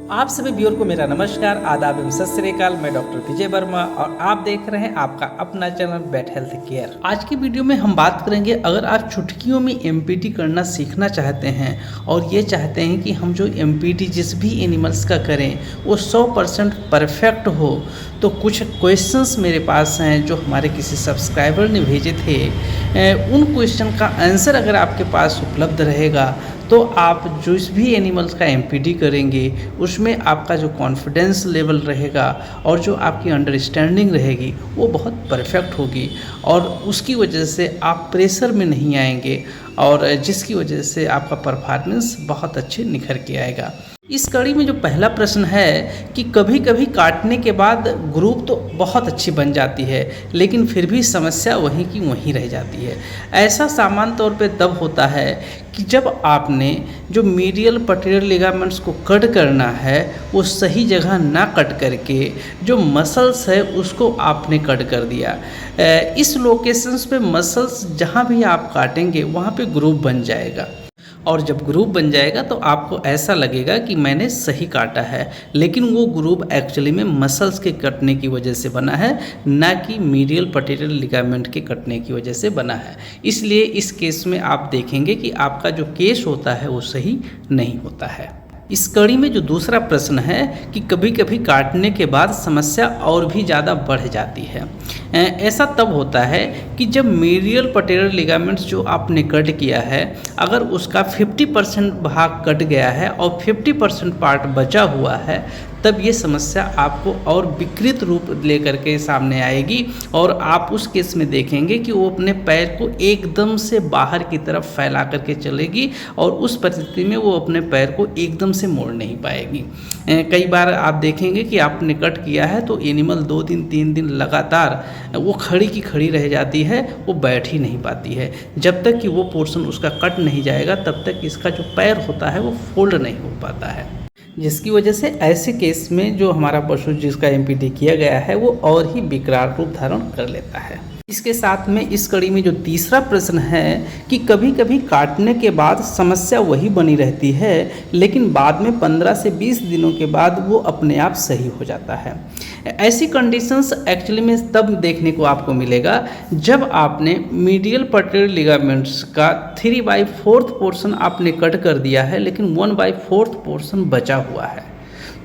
आप सभी व्यूअर को मेरा नमस्कार, आदाब एवं सत श्री अकाल। मैं डॉक्टर विजय वर्मा और आप देख रहे हैं आपका अपना चैनल बेट हेल्थ केयर। आज की वीडियो में हम बात करेंगे, अगर आप चुटकियों में एमपीटी करना सीखना चाहते हैं और ये चाहते हैं कि हम जो एमपीटी जिस भी एनिमल्स का करें वो 100% परफेक्ट हो, तो कुछ क्वेश्चंस मेरे पास हैं जो हमारे किसी सब्सक्राइबर ने भेजे थे। उन क्वेश्चन का आंसर अगर आपके पास उपलब्ध रहेगा तो आप जिस भी एनिमल्स का एमपीटी करेंगे उसमें आपका जो कॉन्फिडेंस लेवल रहेगा और जो आपकी अंडरस्टैंडिंग रहेगी वो बहुत परफेक्ट होगी और उसकी वजह से आप प्रेशर में नहीं आएंगे और जिसकी वजह से आपका परफॉर्मेंस बहुत अच्छे निखर के आएगा। इस कड़ी में जो पहला प्रश्न है कि कभी कभी काटने के बाद ग्रुप तो बहुत अच्छी बन जाती है लेकिन फिर भी समस्या वहीं की वहीं रह जाती है। ऐसा सामान्य तौर पे तब होता है कि जब आपने जो मीडियल पटेरियल लिगामेंट्स को कट करना है वो सही जगह ना कट करके जो मसल्स है उसको आपने कट कर दिया। इस लोकेशंस पे मसल्स जहाँ भी आप काटेंगे वहाँ पे ग्रुप बन जाएगा और जब ग्रुप बन जाएगा तो आपको ऐसा लगेगा कि मैंने सही काटा है, लेकिन वो ग्रुप एक्चुअली में मसल्स के कटने की वजह से बना है, ना कि मीडियल पटेरियल लिगामेंट के कटने की वजह से बना है। इसलिए इस केस में आप देखेंगे कि आपका जो केस होता है वो सही नहीं होता है। इस कड़ी में जो दूसरा प्रश्न है कि कभी कभी काटने के बाद समस्या और भी ज़्यादा बढ़ जाती है। ऐसा तब होता है कि जब मीडियल पटेरियल लिगामेंट्स जो आपने कट किया है अगर उसका 50% भाग कट गया है और 50% पार्ट बचा हुआ है, तब ये समस्या आपको और विकृत रूप लेकर के सामने आएगी और आप उस केस में देखेंगे कि वो अपने पैर को एकदम से बाहर की तरफ फैला करके चलेगी और उस परिस्थिति में वो अपने पैर को एकदम से मोड़ नहीं पाएगी। कई बार आप देखेंगे कि आपने कट किया है तो एनिमल 2 दिन 3 दिन लगातार वो खड़ी की खड़ी रह जाती है, वो बैठ ही नहीं पाती है। जब तक कि वो पोर्शन उसका कट नहीं जाएगा तब तक इसका जो पैर होता है वो फोल्ड नहीं हो पाता है, जिसकी वजह से ऐसे केस में जो हमारा पशु जिसका एमपीटी किया गया है वो और ही विकराल रूप धारण कर लेता है। इसके साथ में इस कड़ी में जो तीसरा प्रश्न है कि कभी कभी काटने के बाद समस्या वही बनी रहती है लेकिन बाद में 15 से 20 दिनों के बाद वो अपने आप सही हो जाता है। ऐसी कंडीशंस एक्चुअली में तब देखने को आपको मिलेगा जब आपने मीडियल पटेरियल लिगामेंट्स का 3/4 पोर्शन आपने कट कर दिया है लेकिन 1/4 पोर्शन बचा हुआ है।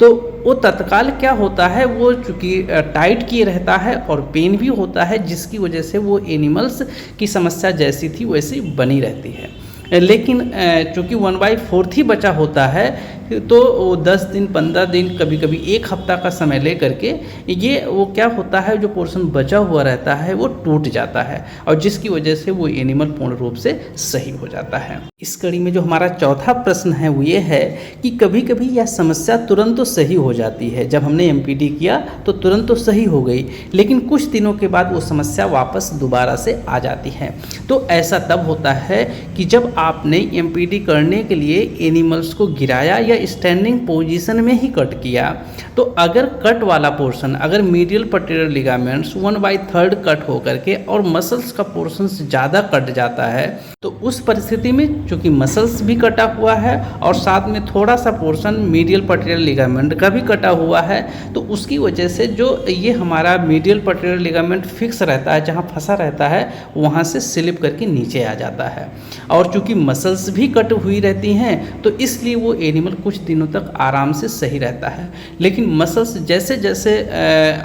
तो वो तत्काल क्या होता है, वो चूँकि टाइट किए रहता है और पेन भी होता है, जिसकी वजह से वो एनिमल्स की समस्या जैसी थी वैसी बनी रहती है। लेकिन चूँकि 1/4 ही बचा होता है तो वो 10 दिन 15 दिन कभी कभी 1 हफ्ता का समय ले करके ये वो क्या होता है, जो पोर्शन बचा हुआ रहता है वो टूट जाता है और जिसकी वजह से वो एनिमल पूर्ण रूप से सही हो जाता है। इस कड़ी में जो हमारा चौथा प्रश्न है वो ये है कि कभी कभी यह समस्या तुरंत तो सही हो जाती है। जब हमने एमपीटी किया तो तुरंत तो सही हो गई लेकिन कुछ दिनों के बाद वो समस्या वापस दोबारा से आ जाती है। तो ऐसा तब होता है कि जब आपने एमपीटी करने के लिए एनिमल्स को गिराया या स्टैंडिंग पोजीशन में ही कट किया, तो अगर कट वाला पोर्शन अगर मीडियल पटेरियल लिगामेंट्स 1/3 कट होकर के और मसल्स का पोर्शन ज़्यादा कट जाता है, तो उस परिस्थिति में चूँकि मसल्स भी कटा हुआ है और साथ में थोड़ा सा पोर्शन मीडियल पटेरियल लिगामेंट का भी कटा हुआ है, तो उसकी वजह से जो ये हमारा मीडियल पटेरियल लिगामेंट फिक्स रहता है, जहाँ फंसा रहता है वहाँ से स्लिप करके नीचे आ जाता है और चूँकि मसल्स भी कट हुई रहती हैं तो इसलिए वो एनिमल कुछ दिनों तक आराम से सही रहता है। लेकिन मसल्स जैसे जैसे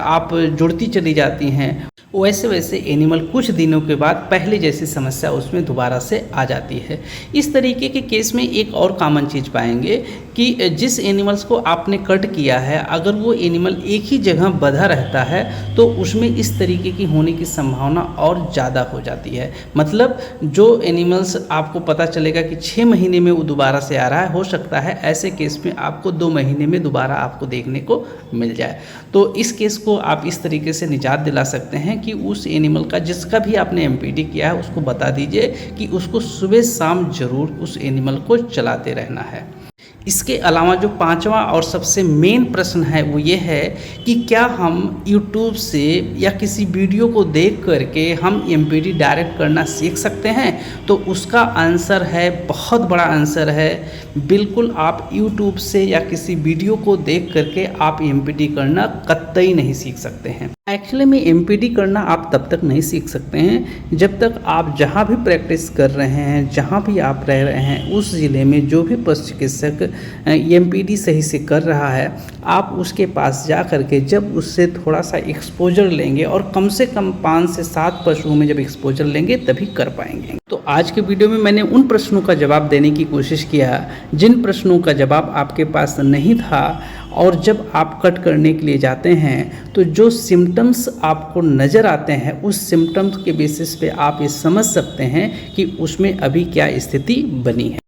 आप जुड़ती चली जाती हैं वैसे वैसे एनिमल कुछ दिनों के बाद पहले जैसी समस्या उसमें दोबारा से आ जाती है। इस तरीके के केस में एक और कॉमन चीज़ पाएंगे कि जिस एनिमल्स को आपने कट किया है अगर वो एनिमल एक ही जगह बंधा रहता है तो उसमें इस तरीके की होने की संभावना और ज़्यादा हो जाती है। मतलब जो एनिमल्स आपको पता चलेगा कि 6 महीने में वो दोबारा से आ रहा है, हो सकता है ऐसे केस में आपको 2 महीने में दोबारा आपको देखने को मिल जाए। तो इस केस को आप इस तरीके से निजात दिला सकते हैं कि उस एनिमल का जिसका भी आपने एमपीटी किया है उसको बता दीजिए कि उसको सुबह शाम जरूर उस एनिमल को चलाते रहना है। इसके अलावा जो पांचवा और सबसे मेन प्रश्न है वो ये है कि क्या हम YouTube से या किसी वीडियो को देख करके हम MPT डायरेक्ट करना सीख सकते हैं? तो उसका आंसर है, बहुत बड़ा आंसर है, बिल्कुल आप YouTube से या किसी वीडियो को देख करके आप MPT करना कतई नहीं सीख सकते हैं। एक्चुअली में MPT करना आप तब तक नहीं सीख सकते हैं जब तक आप जहाँ भी प्रैक्टिस कर रहे हैं, जहाँ भी आप रह रहे हैं, उस ज़िले में जो भी पशु चिकित्सक MPT सही से कर रहा है, आप उसके पास जा करके जब उससे थोड़ा सा एक्सपोजर लेंगे और कम से कम 5 से 7 पशुओं में जब एक्सपोजर लेंगे तभी कर पाएंगे। तो आज के वीडियो में मैंने उन प्रश्नों का जवाब देने की कोशिश किया जिन प्रश्नों का जवाब आपके पास नहीं था, और जब आप कट करने के लिए जाते हैं तो जो सिम्टम्स आपको नज़र आते हैं उस सिम्टम्स के बेसिस पे आप ये समझ सकते हैं कि उसमें अभी क्या स्थिति बनी है।